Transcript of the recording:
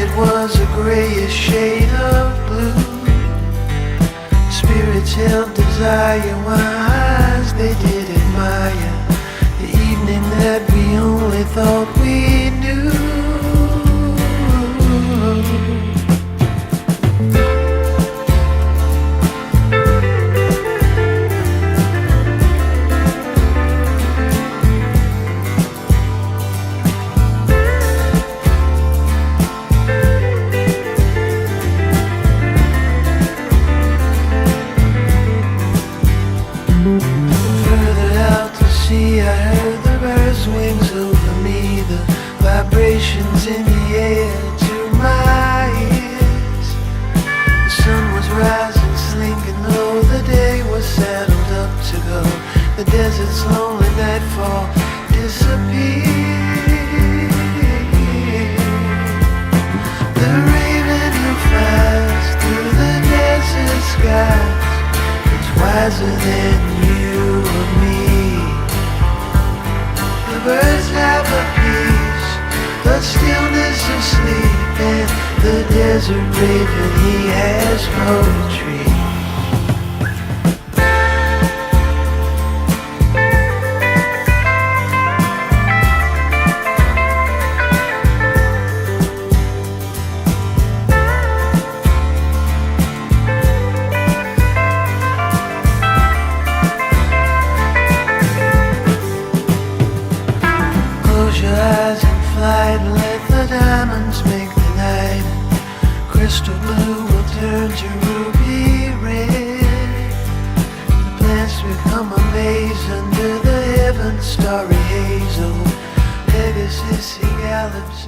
it was a grayish shade of blue. Spirits held desire while eyes they did admire the evening that we only thought we knew. I heard the birds' wings over me, the vibrations in the air to my ears. The sun was rising, slinking low, the day was saddled up to go. The desert's lonely nightfall disappeared. The raven who flies through the desert skies is wiser than you or me. The birds have a peace, the stillness of sleep, and the desert raven, he has poetry. Close your eyes and flight, let the diamonds make the night. Crystal blue will turn to ruby red. The plants become a maze under the heaven's starry haze. Oh, Pegasus, he gallops.